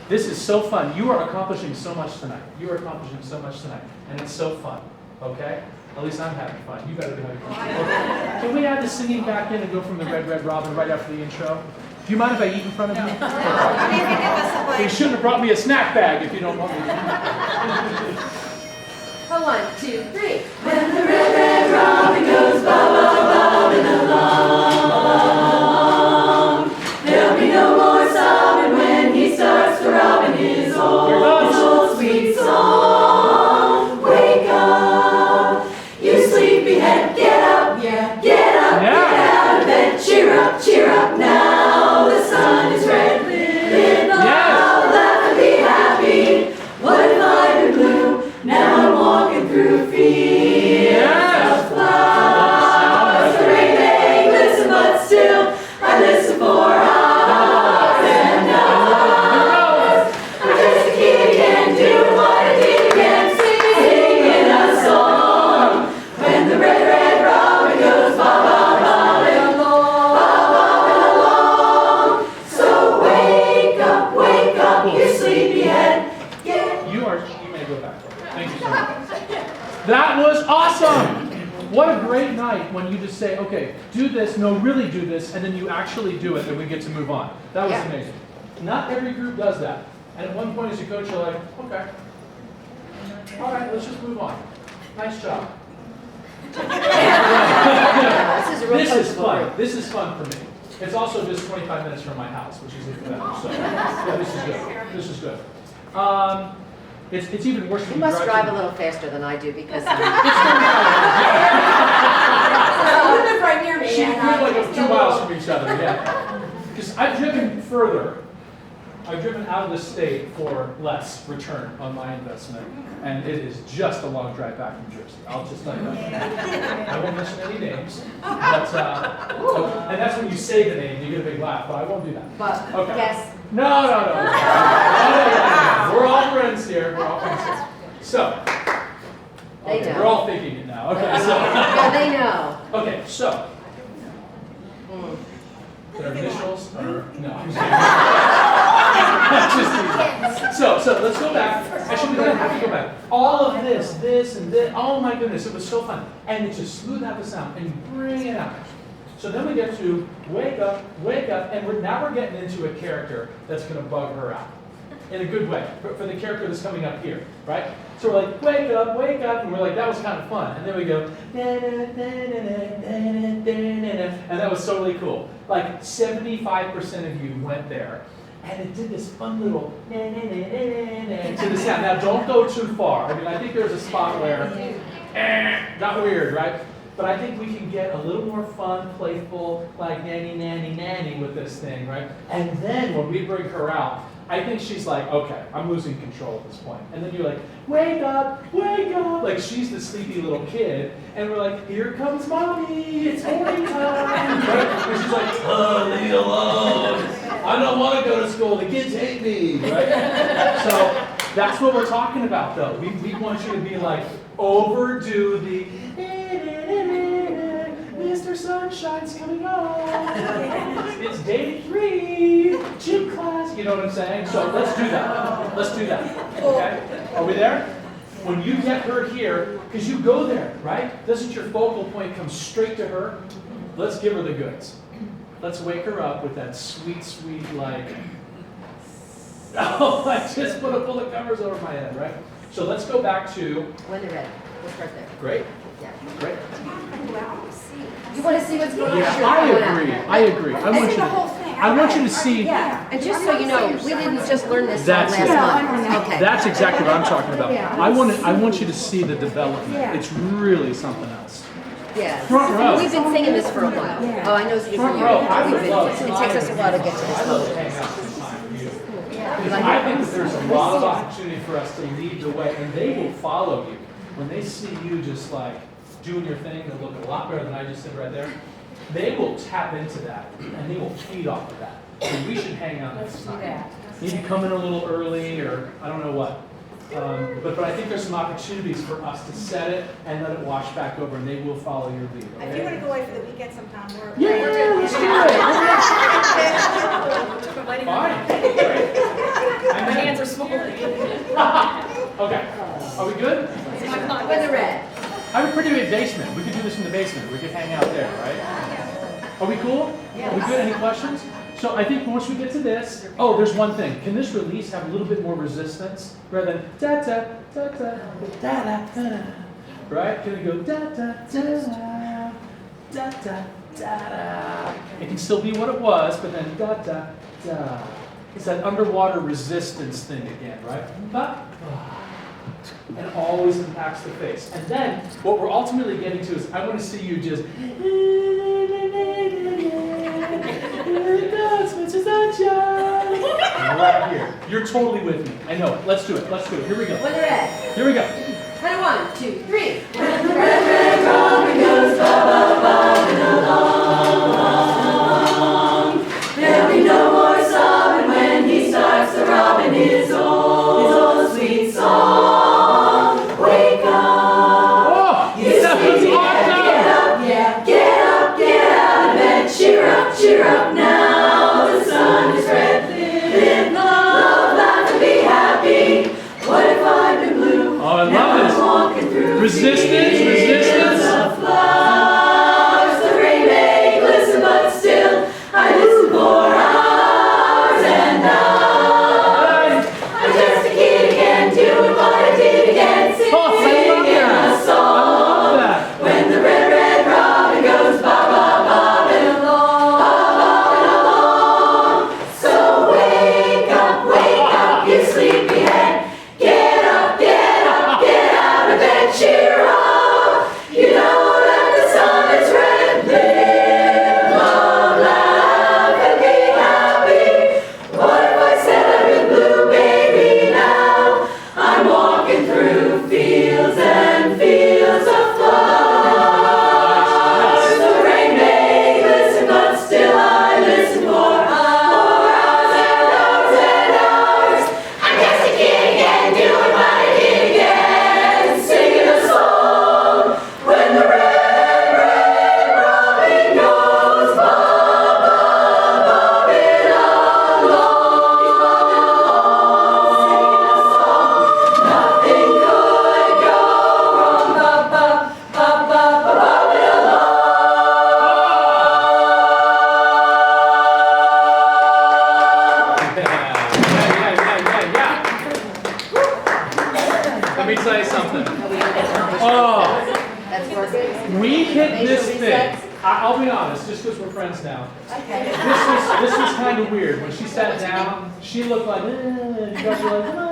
This is so fun. You are accomplishing so much tonight. You are accomplishing so much tonight. And it's so fun. Okay? At least I'm having fun. You better be having fun. Okay. Can we add the singing back in and go from the Red Red Robin right after the intro? Do you mind if I eat in front of you? No. You shouldn't have brought me a snack bag if you don't want me to. 1, 2, 3. When the red, red robin goes bobbing along, there'll be no more sobbing when he starts to robin his old sweet song. Wake up, you sleepyhead, get up, yeah, get up, get out of bed, cheer up now, the sun is red, live loud, laugh and be happy. What if I've been blue? Now I'm walking through fields of flowers. The rain may glisten, but still I listen for hours and hours. I'm just a kid again, doing what I did again, singing a song. When the red, red robin goes bobbing along. So wake up, you sleepyhead. You may go back. Thank you so much. That was awesome! What a great night when you just say, okay, do this, no, really do this, and then you actually do it, and we get to move on. That was amazing. Not every group does that. And at one point as a coach, you're like, okay, all right, let's just move on. Nice job. This is fun. This is fun for me. It's also just 25 minutes from my house, which is even better. So, yeah, this is good. This is good. It's even worse. You must drive a little faster than I do because You live right near me. She live like 2 miles from each other, yeah. Because I've driven further. I've driven out of the state for less return on my investment, and it is just a long drive back from Jersey. I'll just tell you that. I won't mention any names, but and that's when you say the name, you get a big laugh, but I won't do that. But Okay. yes. No. We're all friends here. We're all friends here. So, They okay, know. we're all thinking it now. Okay, so. Yeah, they know. Okay, so. Their initials are, no, I'm just kidding. So let's go back. Actually, we don't have to go back. All of this, and this, oh my goodness, it was so fun. And it's just smooth out the sound, and you bring it out. So then we get to wake up, and now we're getting into a character that's going to bug her out. In a good way, for the character that's coming up here, right? So we're like, wake up, and we're like, that was kind of fun. And then we go, and that was totally cool. Like 75% of you went there, and it did this fun little to the sound. Now don't go too far. I mean, I think there's a spot where got weird, right? But I think we can get a little more fun, playful, like nanny with this thing, right? And then when we bring her out, I think she's like, okay, I'm losing control at this point. And then you're like, wake up, like she's the sleepy little kid. And we're like, here comes mommy, it's morning time. Right? And she's like, oh, leave me alone. I don't want to go to school, the kids hate me, right? So that's what we're talking about though. We want you to be like, overdo the, Mr. Sunshine's coming on. It's day 3, gym class. You know what I'm saying? So let's do that. Okay? Are we there? When you get her here, because you go there, right? Doesn't your focal point come straight to her? Let's give her the goods. Let's wake her up with that sweet, like, oh, I just put a full of covers over my head, right? So let's go back to. When they're ready. We'll start there. Great. Yeah. Great. You want to see what's going on? Yeah, Sure, I come on out. agree. I want you to see. Yeah, and just so you know, we didn't just learn this song That's last it. month. Okay. That's exactly what I'm talking about. I want you to see the development. It's really something else. Yeah. Front row. We've been singing this for a while. Oh, I know it's Front for you. row. I would love It takes us a while to get to this I love moment. hanging out some time with you. Because I think that there's a lot of opportunity for us to lead the way, and they will follow you. When they see you just like doing your thing, they'll look a lot better than I just did right there. They will tap into that, and they will feed off of that. So we should hang out next time. Maybe come in a little early, or I don't know what. But I think there's some opportunities for us to set it and let it wash back over, and they will follow your lead. Okay? If you want to go away for the weekend sometime, we're Let's do it. Fine. Great. I met Are we good? With the red. I have a pretty big basement. We could do this in the basement. We could hang out there, right? Are we cool? Are we good? Any questions? So I think once we get to this, oh, there's one thing. Can this release have a little bit more resistance rather than da da da da da da da? Right? Can it go da da da da da da da? It can still be what it was, but then da da da. It's that underwater resistance thing again, right? Ba, and always impacts the face. And then what we're ultimately getting to is I want to see you just right here. You're totally with me. I know it. Let's do it. Let's do it. Here we go. With the red. Here we go. Kind of 1, 2, 3. When the red robin goes ba-ba-bobbing along, there'll be no more sobbing when he starts to robin his old sweet song. Wake up, Oh, you that was sleepy head, awesome. get up, yeah, get out of bed, cheer up now, the sun is red. Live, love, laugh, and be happy. What if I've been blue? Oh, I love this. Walking through Resistance, resistance. of flowers, the rain may glisten, but still I listen for hours and hours. I'm just a kid again, doing what I did again, singing Oh, I love a that. I song. love that. When the red robin goes ba-ba-bobbing along. So wake up, you sleepyhead. Get up, out of bed, cheer up. You know that the sun is red. Live, love, laugh, and be happy. What if I said I've been blue, baby? Now I'm walking through fields and fields of flowers. The rain may glisten, but still I listen for hours and hours and hours. I'm just a kid again, doing what I did again, singing a song. When the red robin goes ba-ba-bobbing along, nothing could go wrong. Ba-ba-bobbing Yeah. Let me tell you something. Are we gonna get some Oh, That's working. we hit this Facial thing. resets? I'll be honest, just because we're friends now. Okay. This was kind of weird. When she sat down, she looked like, and you guys were like, "Ah."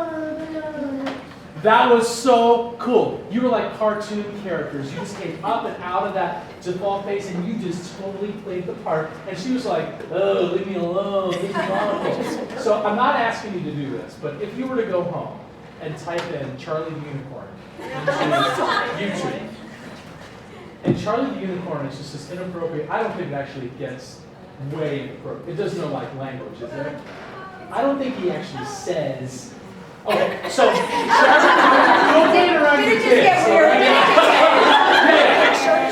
That was so cool. You were like cartoon characters. You just came up and out of that default face and you just totally played the part. And she was like, oh, leave me alone, leave me alone. So I'm not asking you to do this, but if you were to go home and type in Charlie the Unicorn into YouTube, and Charlie the Unicorn is just this inappropriate, I don't think it actually gets way inappropriate. It does no like language, is it? I don't think he actually says. Okay, so don't put it around your Did it just kids. get weird? Yeah.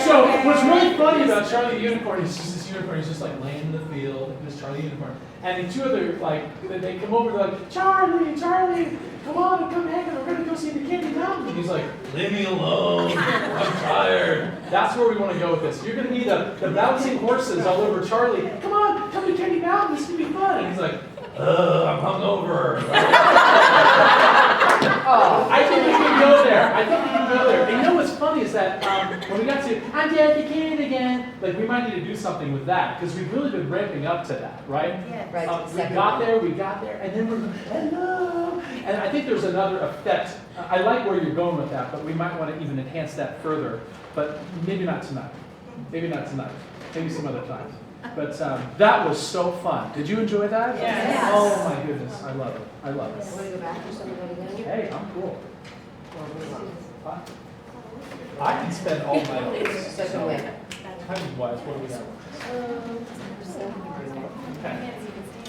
So what's really funny about Charlie the Unicorn is just this unicorn. He's just like laying in the field, this Charlie Unicorn, and the two other like they come over, they're like, Charlie, come on, come hang out. We're gonna go see the Candy Mountain. And he's like, leave me alone. I'm tired. That's where we want to go with this. You're gonna be the bouncing horses all over Charlie. Come on, come to Candy Mountain. This is gonna be fun. And he's like, I'm hungover. I think we can go there. And you know what's funny is that when we got to I'm dead again, like we might need to do something with that because we've really been ramping up to that, right? Right. We got there, and then we're going, hello. And I think there's another effect. I like where you're going with that, but we might want to even enhance that further. But maybe not tonight. Maybe some other time. But that was so fun. Did you enjoy that? Yes. Oh my goodness, I love it. Want to go back or somebody again? Hey, I'm cool. Or we want- I can spend all night on this. Second way. Time-wise, what do we got?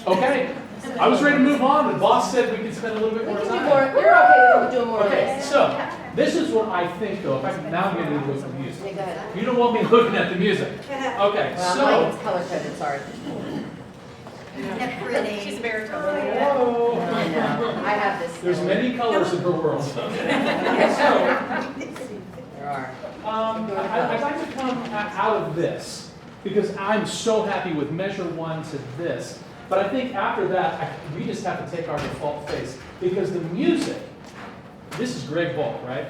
Okay. I was ready to move on, and boss said we could spend a little bit We more can do time. more, you're okay with doing more of Okay, this. so this is what I think though. If I can now get into the music. Okay, go ahead. You don't want me looking at the music. Okay, Well, mine's so. color coded, sorry. She's a baritone. Whoa. I know, I have this. There's many colors in her world. So, There are. I'd like to come out of this because I'm so happy with measure 1 to this. But I think after that, we just have to take our default face because the music, this is Greg Volk, right?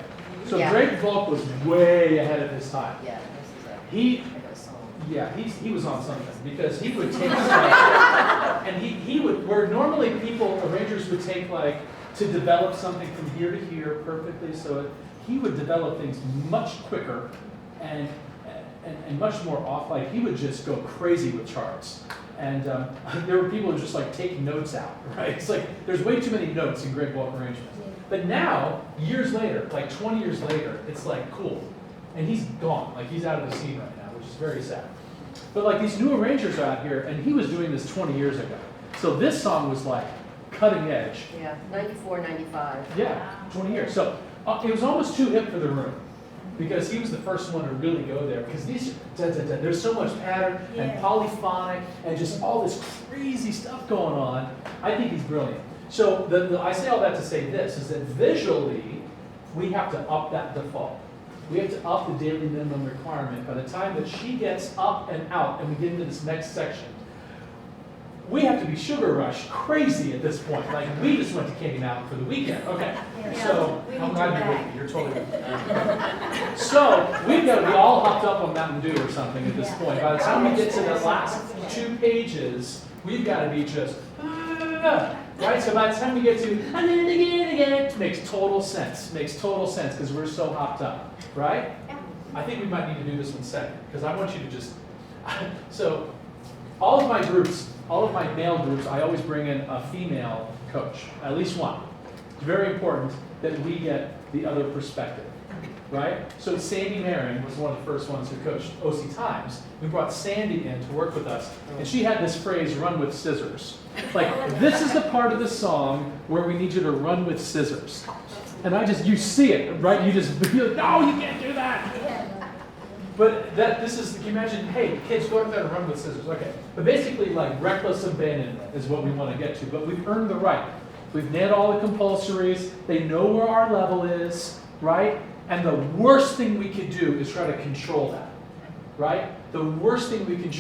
So Yeah. Greg Volk was way ahead of his time. Yeah, this is a, He, I got a song. yeah, he was on something because he would take stuff and he would, where normally arrangers would take like, to develop something from here to here perfectly, so he would develop things much quicker and much more off, like he would just go crazy with charts. And there were people who just like take notes out, right? It's like, there's way too many notes in Greg Volk arrangements. But now, years later, like 20 years later, it's like, cool. And he's gone, like he's out of the scene right now, which is very sad. But like these new arrangers are out here, and he was doing this 20 years ago. So this song was like cutting edge. Yeah, 94, 95. Yeah, 20 years. So it was almost too hip for the room. Because he was the first one to really go there. Because these, there's so much pattern and polyphonic and just all this crazy stuff going on. I think he's brilliant. So I say all that to say this, is that visually, we have to up that default. We have to up the daily minimum requirement. By the time that she gets up and out and we get into this next section, we have to be Sugar Rush crazy at this point. Like, we just went to Candy Mountain for the weekend. Okay, so I'm glad you're with me. You're totally with me. So we've got to be all hopped up on Mountain Dew or something at this point. By the time we get to the last 2 pages, we've got to be just, right? So by the time we get to, and then again, it makes total sense. Makes total sense because we're so hopped up, right? I think we might need to do this one second because I want you to just, so all of my groups, all of my male groups, I always bring in a female coach, at least one. It's very important that we get the other perspective, right? So Sandy Marin was one of the first ones who coached OC Times. We brought Sandy in to work with us, and she had this phrase, run with scissors. Like, this is the part of the song where we need you to run with scissors. And you see it, right? You just, you're like, no, you can't do that. But can you imagine, hey, kids, go out there and run with scissors. Okay. But basically, like, reckless abandonment is what we want to get to. But we've earned the right. We've nailed all the compulsories. They know where our level is, right? And the worst thing we could do is try to control that, right? The worst thing we can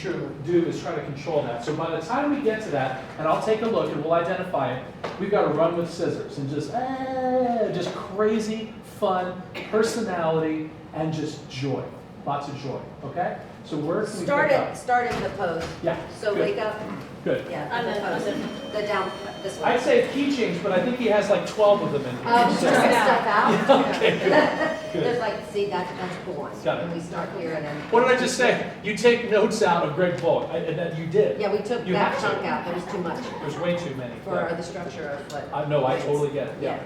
do is try to control that. So by the time we get to that, and I'll take a look and we'll identify it, we've got to run with scissors and just crazy, fun, personality, and just joy. Lots of joy, okay? So where can we pick up? Start in the pose. Yeah. So good. wake up. Good. Yeah, the pose. The down, this one. I'd say key change, but I think he has like 12 of them in here. Just So- some stuff out. Okay, good. There's like, see, that's the one. Got it. And we start here and then. What did I just say? You take notes out of Greg Volk, and that you did. Yeah, we took You that have to. chunk out. There was too much There's way too many. for Yeah. the structure of what. No, I totally get it, yeah.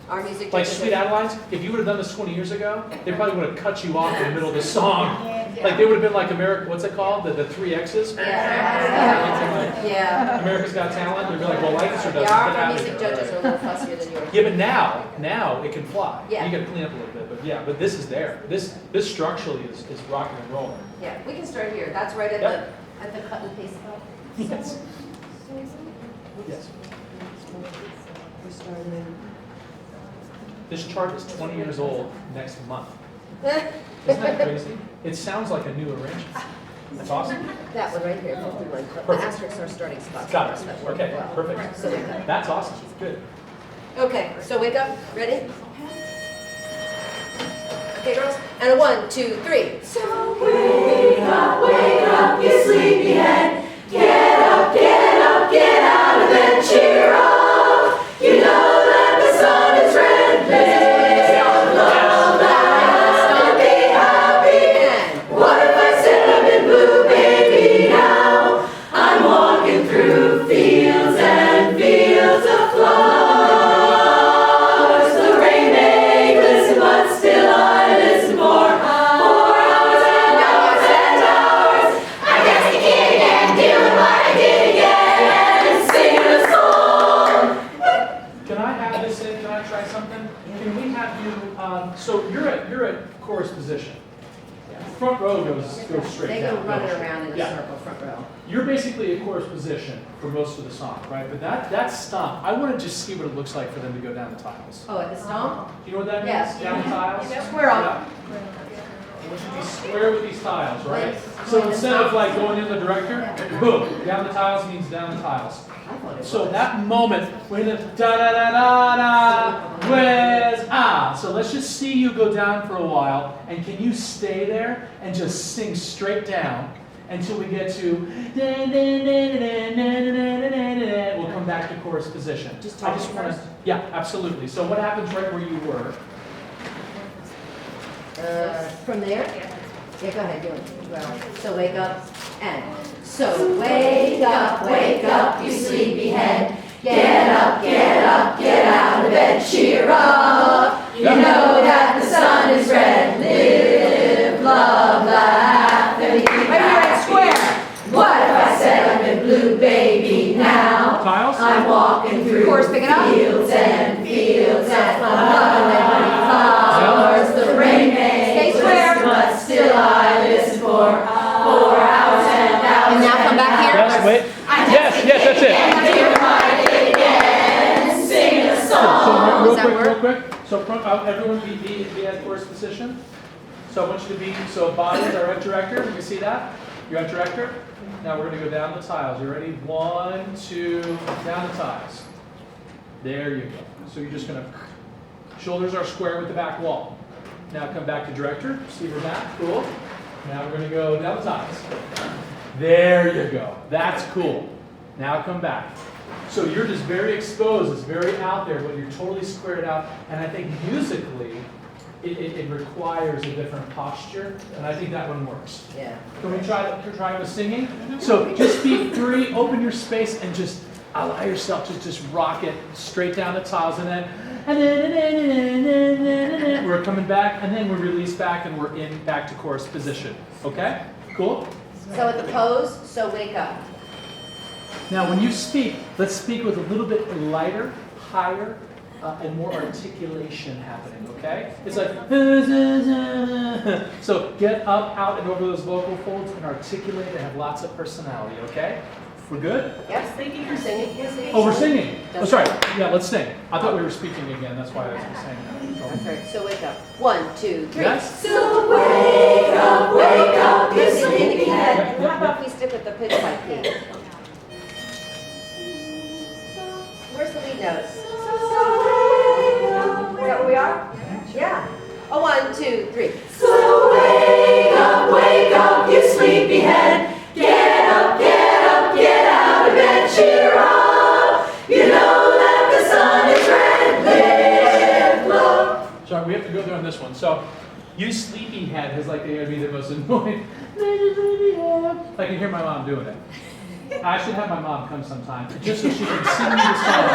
Our music. Like teacher Sweet does- Adelines, if you would have done this 20 years ago, they probably would have cut you off in the middle of the song. Yeah. Like they would have been like what's it called? The 3 X's? Yeah. Yeah. America's Got Talent, they'd be like, well, like this or doesn't, Yeah, get our out of music here. judges are a little fussier than yours. Yeah, but now it can fly. Yeah. You gotta clean up a little bit, but yeah, but this is there. This structurally is rocking and rolling. Yeah, we can start here. That's right at Yep. the cut and paste spot. Yes. Yes. We're starting. This chart is 20 years old next month. Isn't that crazy? It sounds like a new arrangement. That's awesome. That one right here, 51. The Perfect. asterisks are starting spots. Got So it. that worked Okay, well. perfect. So wake up. That's awesome. Good. Okay, so wake up. Ready? Okay, girls. And a 1, 2, 3. So wake up, you sleepyhead. Get up, get up, get out of bed, cheer up. You know that the sun is red, live love and be happy. What if I said I'm in blue, baby, now? I'm walking through fields and fields of flowers. The rain may glisten, but still I listen for 4 hours and hours and hours. I guess the kid again, doing what I did again, singing a song. Can I have this in? Can I try something? Can we have you? So you're at chorus position. Front row goes straight They down. go running around in a Yeah. circle, front row. you're basically a chorus position for most of the song, right? But that stomp, I want to just see what it looks like for them to go down the tiles. Oh, at the stomp? Do you know what that Yes. means? Down the tiles? Square off. Yeah. I want you to be square with these tiles, right? Right. So instead of like going in the director, boom, down the tiles means down the tiles. I thought it So was. that moment when the da da da da da, where's ah? So let's just see you go down for a while, and can you stay there and just sing straight down until we get to da da da da da da da da. We'll come back to chorus position. Just I talk just want to, first? yeah, absolutely. So what happens right where you were? From there? Yeah, go ahead, do it. Well, so wake up and. So wake up, you sleepyhead. Get up, get out of bed, cheer up. You know that the sun is red. Live, love, laugh, and keep happy. Square. What if I said I'm in blue, baby, now? Tiles? I'm walking through fields and fields and I'm loving the honey flowers. The rain may listen, but still I listen for hours and hours. And now come back here. Yes, wait. Yes, that's it. Sing a So song. real Does that quick, work? real quick. So everyone be at chorus position. So I want you to be, so body is our art director. Can we see that? You're art director. Now we're going to go down the tiles. You ready? 1, 2, down the tiles. There you go. So you're just going to, shoulders are square with the back wall. Now come back to director. See we're back. Cool. Now we're going to go down the tiles. There you go. That's cool. Now come back. So you're just very exposed. It's very out there, but you're totally squared out. And I think musically, it requires a different posture, and I think that one works. Yeah. Can we try with singing? So just be free, open your space, and just allow yourself to just rock it straight down the tiles, and then we're coming back, and then we release back, and we're in back to chorus position. Okay? Cool? So at the pose, so wake up. Now when you speak, let's speak with a little bit lighter, higher, and more articulation happening, okay? It's like, so get up, out, and over those vocal folds and articulate and have lots of personality, okay? We're good? Yes, singing. Singing. Oh, we're singing. Oh, sorry. Yeah, let's sing. I thought we were speaking again. That's why I was saying That's that. right. So wake up. 1, 2, 3. Yes? So wake up, you sleepyhead. And how about we stick with the pitch pipe key? Where's the lead notes? Is that where we are? Yeah. Oh, 1, 2, 3. So wake up, you sleepyhead. Get up, out of bed, cheer up. You know that the sun is red. Live, love. Sorry, we have to go through on this one. So, you sleepyhead is like going to be the most annoying. I can hear my mom doing it. I should have my mom come sometime, just so she can sing me the song.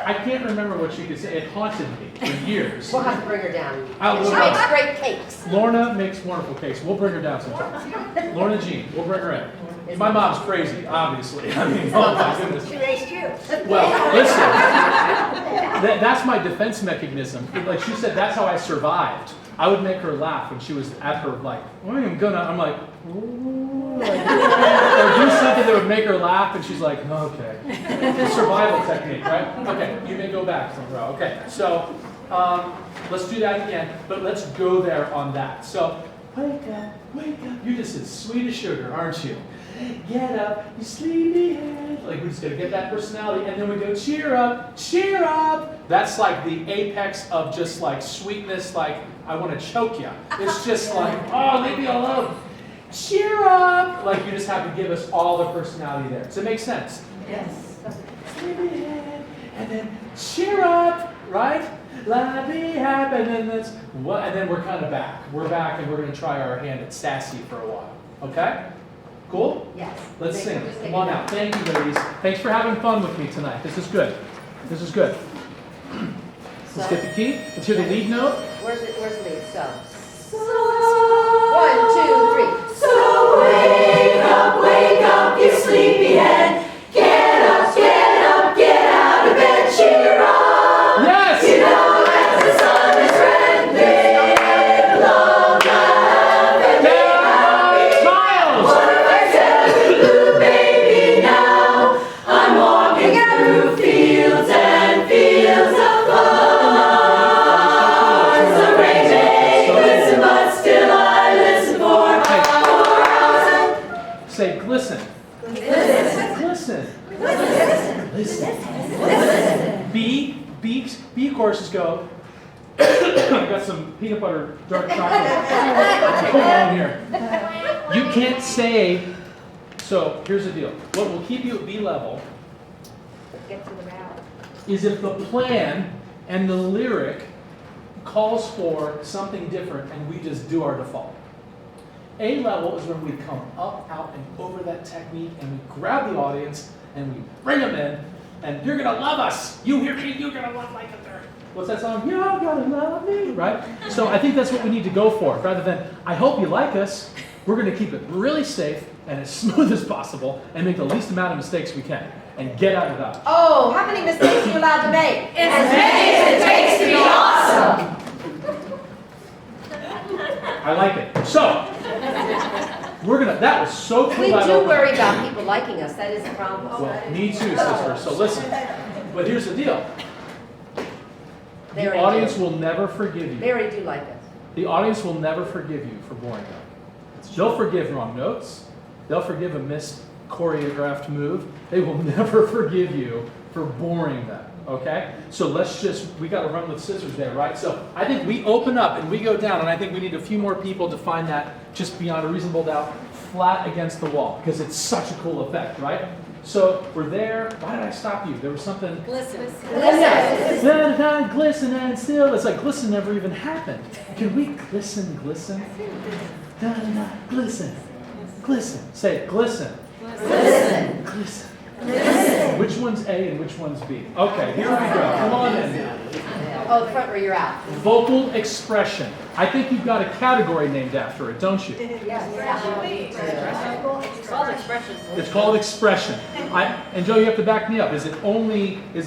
I can't remember what she could say. It haunted me for years. We'll have to bring her down. I will She makes great cakes. Lorna makes wonderful cakes. We'll bring her down sometime. Lorna Jean, we'll bring her in. My mom's crazy, obviously. I mean, oh my goodness. She raised you. Well, listen, that's my defense mechanism. Like she said, that's how I survived. I would make her laugh when she was at her, like, I'm like, ooh, like, or do something that would make her laugh, and she's like, okay. It's a survival technique, right? Okay, you may go back some row. Okay, so let's do that again, but let's go there on that. So, wake up, you're just as sweet as sugar, aren't you? Get up, you sleepyhead. Like we're just gonna get that personality, and then we go cheer up, cheer up. That's like the apex of just like sweetness, like I want to choke you. It's just like, oh, leave me alone. Cheer up. Like you just have to give us all the personality there. Does it make sense? Yes. Sleepyhead, and then cheer up, right? Let me happy, and then that's what, and then we're kind of back. We're back, and we're gonna try our hand at sassy for a while. Okay? Cool? Yes. Let's sing. Come on out. Thank you, ladies. Thanks for having fun with me tonight. This is good. This is good. Let's get the key. Let's hear the lead note. Where's the lead? So. So 1, 2, 3. So wake up, you sleepyhead. Get up, out of bed, cheer up. Yes! You know that the sun is red. Live, love, laugh, and be happy. Tiles! What if I said blue, baby? B choruses go. I got some peanut butter dark chocolate. Come on here. You can't say. So here's the deal. What will keep you at B level Get to the route. is if the plan and the lyric calls for something different and we just do our default. A level is when we come up, out, and over that technique and we grab the audience and we bring them in and you're gonna love us. You hear me? You're gonna love like a third. What's that song? You're gonna love me, right? So I think that's what we need to go for. Rather than, I hope you like us, we're gonna keep it really safe and as smooth as possible and make the least amount of mistakes we can and get out of that. Oh, how many mistakes are you allowed to make? As many as it takes to be awesome. I like it. So, that was so cool. We that do opened. worry about people liking us, that is a problem. Well, me too, sister. So listen, but here's the deal. They The already audience do. will never forgive They you. already do like us. The audience will never forgive you for boring them. They'll forgive wrong notes. They'll forgive a missed choreographed move. They will never forgive you for boring them. Okay? So we got to run with scissors there, right? So I think we open up and we go down, and I think we need a few more people to find that just beyond a reasonable doubt, flat against the wall, because it's such a cool effect, right? So we're there. Why did I stop you? There was something. Listen. Listen. Da-da-da, glisten and still. It's like glisten never even happened. Can we glisten? Da-da-da, glisten. Glisten. Say it, glisten. Listen. Glisten. Which one's A and which one's B? Okay, here we go. Come on in. Oh, the front where you're at. Vocal expression. I think you've got a category named after it, don't you? It's called expression. It's called expression. And Joe, you have to back me up. Is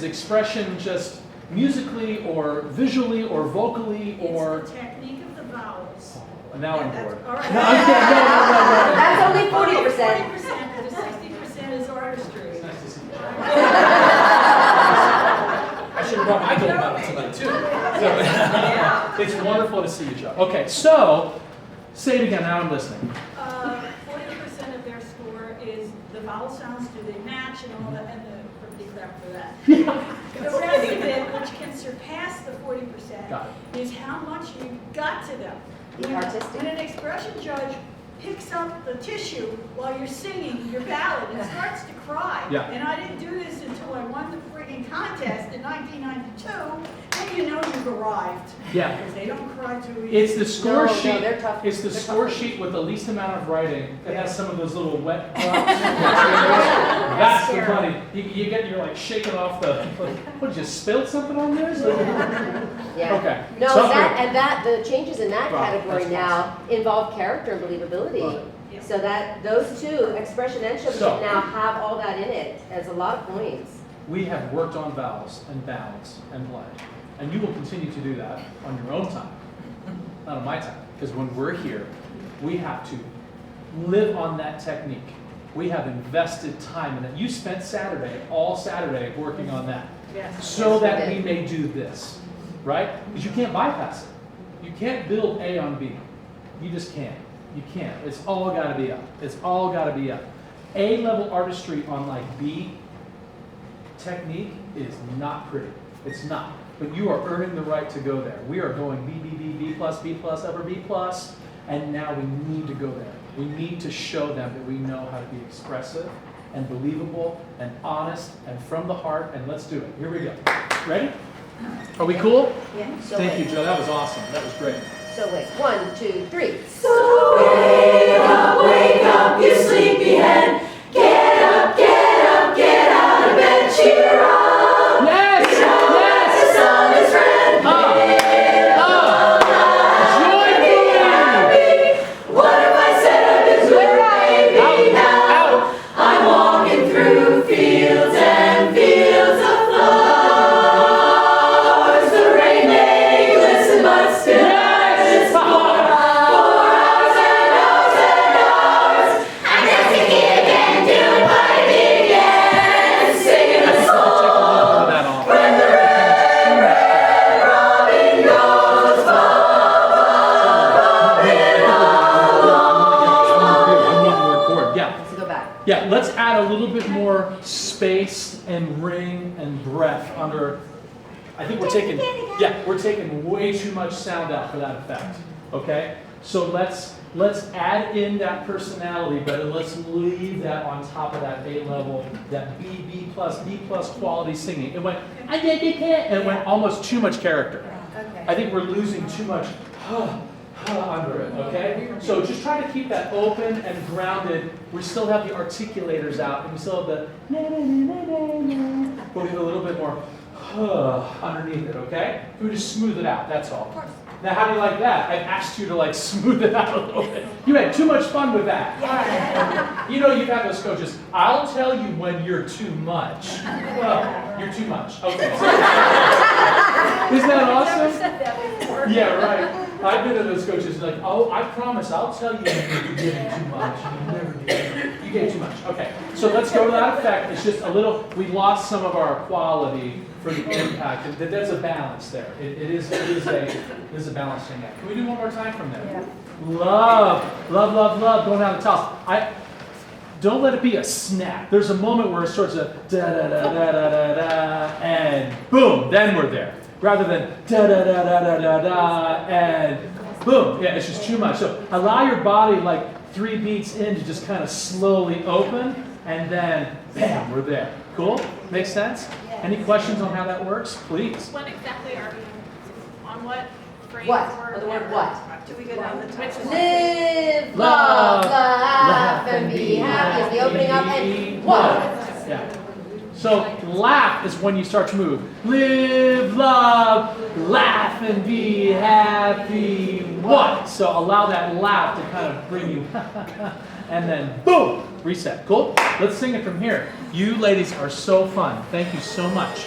expression just musically or visually or vocally or? It's the technique of the vowels. Now I'm bored. All right. No, I'm kidding. No. That's only 40%. 40%, but the 60% is artistry. It's nice to see you. I should have brought my gold medal tonight too. So, it's wonderful to see you, Joe. Okay, so say it again. Now I'm listening. 40% of their score is the vowel sounds, do they match and all that, and the pretty crap for that. The rest of it, which can surpass the 40%, Got is how much you got to them. Be artistic. When an expression judge picks up the tissue while you're singing your ballad and starts to cry, Yeah. and I didn't do this until I won the friggin' contest in 1992, then you know you've arrived. Yeah. Because they don't cry too easy. It's the score No, sheet. they're tough. It's the They're score tough. sheet with the least amount of writing. It has some of those little wet drops. That's the funny. You're like shaking off the. What, you spilled something on this? Yeah. Okay. No, So- the changes in that Right, category that's now involve character and believability. Right. So that those two, expression and showmanship, So- now have all that in it as a lot of points. We have worked on vowels and bounds and blend. And you will continue to do that on your own time, not on my time. Because when we're here, we have to live on that technique. We have invested time in it. You spent all Saturday working on that. Yes. So Yes, we that we did. may do this, right? Because you can't bypass it. You can't build A on B. You just can't. You can't. It's all got to be up. It's all got to be up. A-level artistry on like B technique is not pretty. It's not. But you are earning the right to go there. We are going B, B, B, B plus, upper B plus, and now we need to go there. We need to show them that we know how to be expressive and believable and honest and from the heart, and let's do it. Here we go. Ready? Are we cool? Yeah. So Thank you, wait. Joe. That was awesome. That was great. So wait, 1, 2, 3. So wake up, you sleepyhead. Get up, get up, get out of bed, cheer up. Yes! The sun is red. Join me! What if I said I could do it, baby? Now I'm walking through fields and fields of flowers. The rain may glisten, but still it's for hours and hours and hours. I'm just thinking again, doing what I did again, singing a song. When the red robin goes Yeah. Let's go back. Yeah, let's add a little bit more space and ring and breath under I think we're taking, yeah, we're taking way too much sound out for that effect, okay? So let's add in that personality, but let's leave that on top of that A level, that B plus quality singing. It went, and it went almost too much character. Okay. I think we're losing too much under it, okay? So just try to keep that open and grounded. We still have the articulators out, and we still have the but we have a little bit more underneath it, okay? We just smooth it out, that's all. Now, how do you like that? I've asked you to like smooth it out a little bit. You had too much fun with that. You know, you've had those coaches. I'll tell you when you're too much. Well, you're too much. Okay. Isn't that awesome? Never said that before. Yeah, right. I've been to those coaches like, oh, I promise, I'll tell you when you're giving too much. You never did. You gave too much. Okay, so let's go to that effect. It's just a little, we lost some of our quality for the impact. There's a balance there. It is a balancing act. Can we do one more time from there? Yeah. Love, going down the toss. Don't let it be a snap. There's a moment where it starts a da-da-da-da-da-da-da, and boom, then we're there. Rather than da-da-da-da-da-da, and boom. Yeah, it's just too much. So allow your body like 3 beats in to just kind of slowly open, and then bam, we're there. Cool? Makes sense? Any questions on how that works? Please. When exactly are you? On what phrase? What? Word, Or the word what? Do we go down the top? Live, Love, love, laugh, and be happy is the opening up, and what? Yeah. So laugh is when you start to move. Live, love, laugh, and be happy. What? So allow that laugh to kind of bring you, and then boom, reset. Cool? Let's sing it from here. You ladies are so fun. Thank you so much.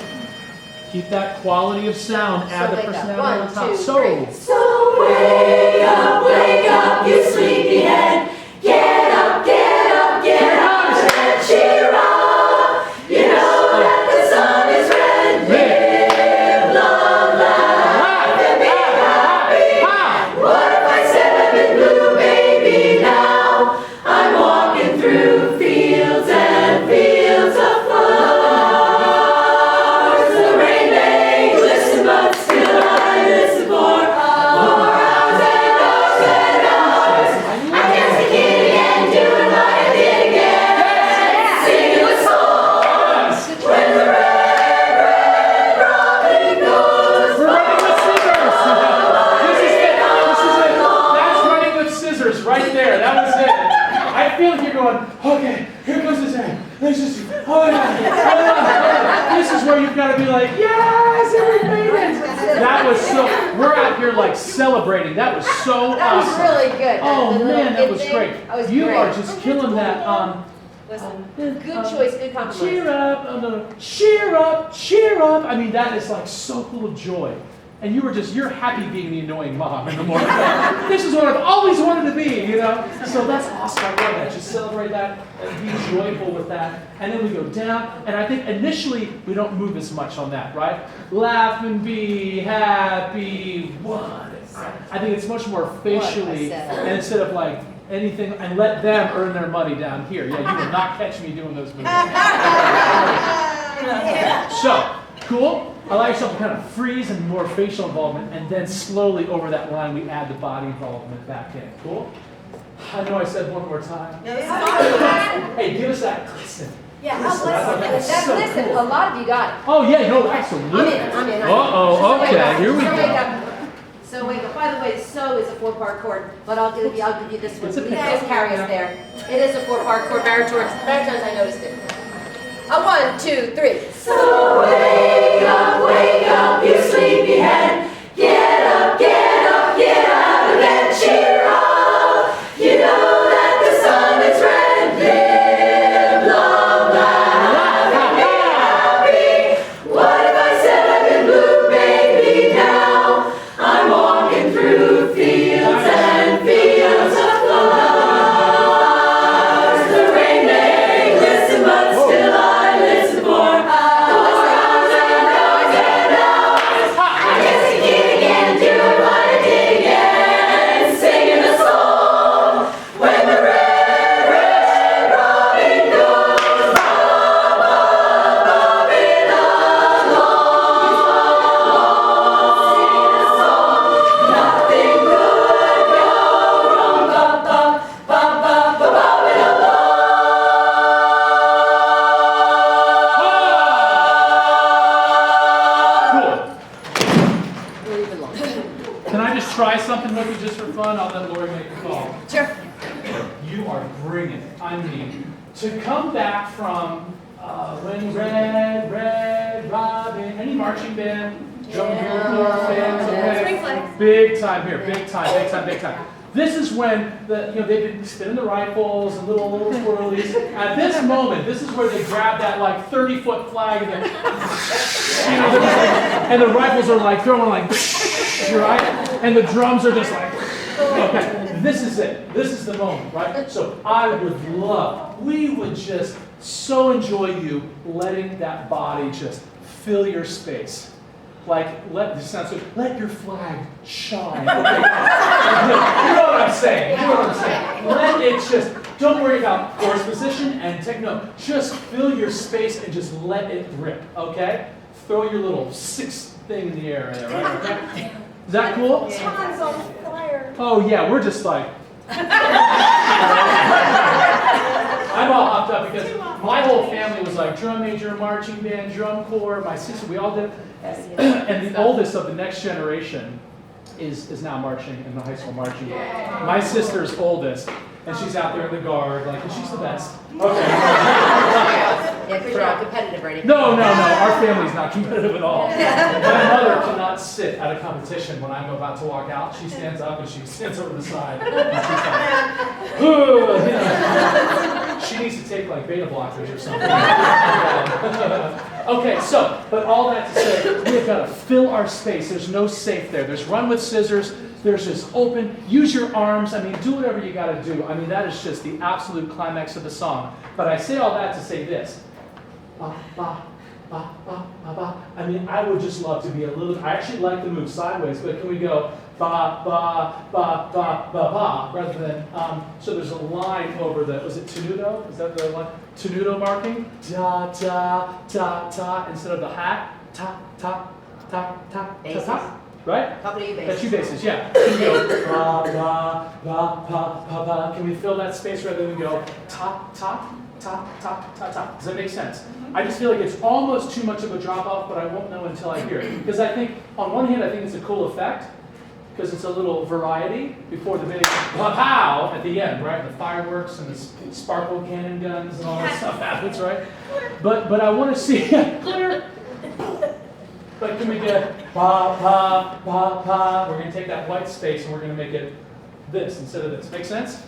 Keep that quality of sound. Add the wake up. personality on 1, top. 2, So. 3. So wake up, you sleepyhead. Get up, get up, get up, and cheer up. You know that the sun is red. Live, love, laugh, and be happy. What if I said I'm in blue, baby, now? I'm walking through fields and fields of flowers. The rain may glisten, but still I listen for hours and hours and hours. I guess I did again, doing what I did again. Singing the songs when the red robin goes We're running with scissors. This is it. That's running with scissors right there. That was it. I feel like you're going, okay, here comes this end. Let's just, oh yeah. This is where you've got to be like, yes, and we made it. That was so, we're out here like celebrating. That was so That was awesome. really good. Oh The little man, that kid was thing, great. that was You great. are just killing that. Listen, good choice, good compromise. Cheer up, oh, no, cheer up, cheer up. I mean, that is like so full of joy. And you're happy being the annoying mom in the morning. This is what I've always wanted to be, you know? So that's awesome. I love that. Just celebrate that and be joyful with that. And then we go down. And I think initially we don't move as much on that, right? Laugh and be happy. What? I think it's much more facially. And instead of like, anything, and let them earn their money down here. Yeah, you will not catch me doing those moves. So, cool? Allow yourself to kind of freeze and more facial involvement, and then slowly over that line we add the body involvement back in. Cool? I know I said one more time. Hey, give us that glisten. Yeah, Listen, I thought that was so listen, cool. a lot of you got it. Oh yeah, no, absolutely. I'm in. Uh-oh, So wake okay, up, here we so go. wake up. So wake up. By the way, so is a 4-part chord, but I'll give you this one. It's a Please pick. just carry us there. It is a 4-part chord. Baritones, I noticed it. A 1, 2, 3. So wake up, you sleepyhead. Get up, get up, get out of bed, cheer up. You know that the sun is red. Live, love, laugh, and be happy. What if I said I've been blue, baby, now? I'm walking through fields and fields of flowers. The rain may glisten, but still I listen for hours and hours and hours. just try something with you just for fun? I'll let Lori make the call. Sure. You are bringing it. I mean, to come back from when Red Robin, any marching band, drum and bugle fans, Spring okay? flags. Big time here, big time, big time, big time. This is when they've been spinning the rifles and little twirlies. At this moment, this is where they grab that like 30-foot flag and then, and the rifles are like throwing like, right? And the drums are just like, okay, this is it. This is the moment, right? So we would just so enjoy you letting that body just fill your space. Like, this sounds good. Let your flag shine. Okay. You know what I'm saying. You know what I'm saying. Let it just, don't worry about chorus position and techno. Just fill your space and just let it rip, okay? Throw your little 6 thing in the air there, right? Okay? Is that cool? Tom's on fire. Oh yeah, we're just like. I'm all hopped up because my whole family was like drum major, marching band, drum corps. My sister, we all did. And the oldest of the next generation is now marching in the high school marching band. My sister's oldest, and she's out there in the guard, like, and she's the best. Okay. Yeah, because you're not competitive or anything. No, our family's not competitive at all. My mother cannot sit at a competition when I'm about to walk out. She stands up and she stands over the side. And she's like, "Ooh," you know. She needs to take like beta blockers or something. Okay, so, but all that to say, we've got to fill our space. There's no safe there. There's run with scissors. There's just open. Use your arms. I mean, do whatever you got to do. I mean, that is just the absolute climax of the song. But I say all that to say this. Ba, ba, ba, ba, ba, ba. I mean, I would just love to be a little, I actually like to move sideways, but can we go ba, ba, ba, ba, ba, ba, rather than, so there's a line over the, was it tenuto? Is that the line? Tenuto marking? Ta, ta, ta, ta, instead of the hat, ta, ta, ta, ta, ta, ta. Right? Top of you That's base. two bases, yeah. Can we go ba, ba, ba, ba, ba, ba. Can we fill that space rather than go ta, ta, ta, ta, ta, ta? Does that make sense? I just feel like it's almost too much of a drop off, but I won't know until I hear it. Because I think, on one hand, I think it's a cool effect, because it's a little variety before the big pow at the end, right? The fireworks and the sparkle cannon guns and all that stuff happens, right? But I want to see clear. But can we get pa, pa, pa, pa? We're going to take that white space and we're going to make it this instead of this. Make sense?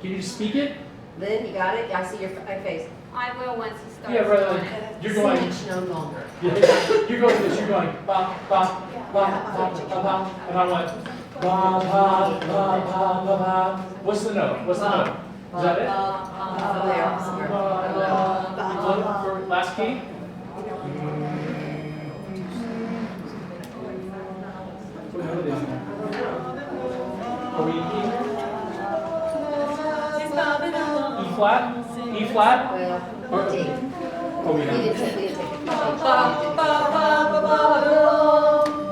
Can you just speak it? Lynn, you got it? I see your face. I will once he starts Yeah, rather doing than, it. you're going, Speech no longer. you're going this, you're going pa, pa, pa, pa, pa, pa, and I went pa, pa, pa, pa, pa, pa. What's the note? What's the note? Is that it? Over there, somewhere. For last key? What note is that? Are we in key? E flat? E flat? Well, D. Oh, we We have didn't take it.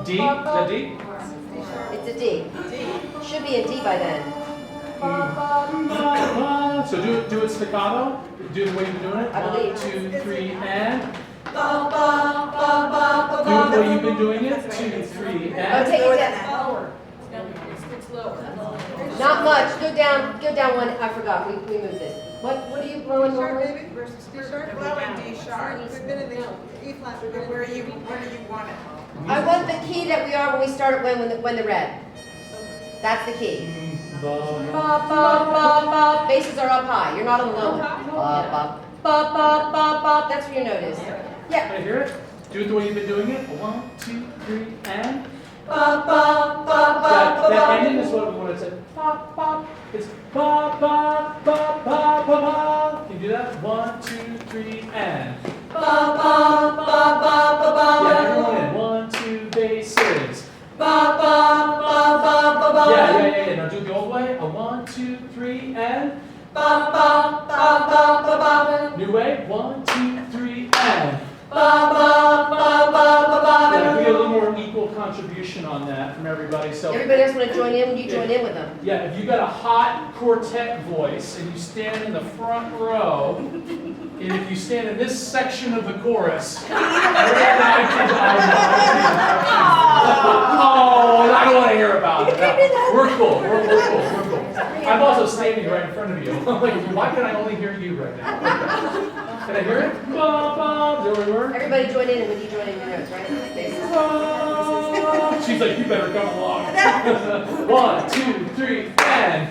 D? Is that D? It's a D. Should be a D by then. So do it staccato. Do the way you've been doing it. I believe. 1, 2, 3, and. Do the way you've been doing it. 2, 3, Oh, and. take it down. It's lower. Not much. Go down one. I forgot. We moved this. What are you blowing normally? Maybe versus D sharp. Blowing D sharp. We've been in the E flat. Where do you want it? I want the key that we are when we start when the red. That's the key. Ba, ba, ba, ba. Bases are up high. You're not on the low one. Ba, ba, ba, ba, ba, ba. That's where your note is. Yeah. Can I hear it? Do it the way you've been doing it. 1, 2, 3, and. That ending is what we want to say. Ba, ba. It's ba, ba, ba, ba, ba, ba. Can you do that? 1, 2, 3, and. Yeah, everyone in. 1, 2, bases. Yeah. Now do it the old way. A 1, 2, 3, and. New way. 1, 2, 3, and. Yeah, we get a little more equal contribution on that from everybody. So Everybody else want to join in? You join in with them. yeah, if you got a hot quartet voice and you stand in the front row, and if you stand in this section of the chorus, oh, I don't want to hear about We're cool. We're cool. We're cool. I'm also standing right in front of you. Like, why can I only hear you right now? Can I hear it? Ba, ba. Is that where we were? Everybody join in, and when you join in your notes, right? Ba. She's like, you better come along. 1, 2, 3, and.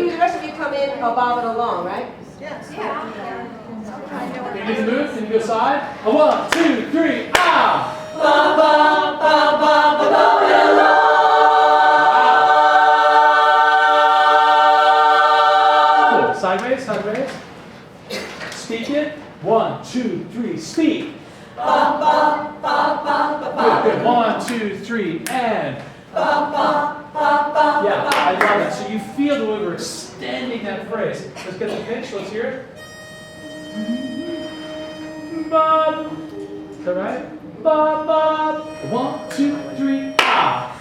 The rest of you come in, bob it along, right? Yes. Can you do the move? Can you go side? 1, 2, 3, ah! Cool. Sideways, sideways. Speak it. 1, 2, 3, speak. Good, good. 1, 2, 3, and. Yeah, I love it. So you feel the way we're extending that phrase. Let's get the pitch. Let's hear it. Bob. Is that right? Bob, Bob. 1, 2, 3, ah.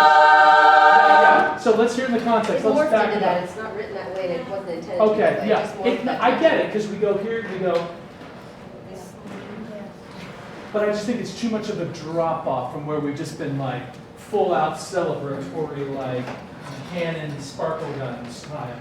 Yeah. So let's hear in the context. It's Let's morphed back into it that, up. it's not written that way, and it wasn't intended. Okay, that way. It yeah. just morphed that I get way. it, because we go here, we go. But I just think it's too much of a drop off from where we've just been like full out celebratory, like cannon, sparkle guns time.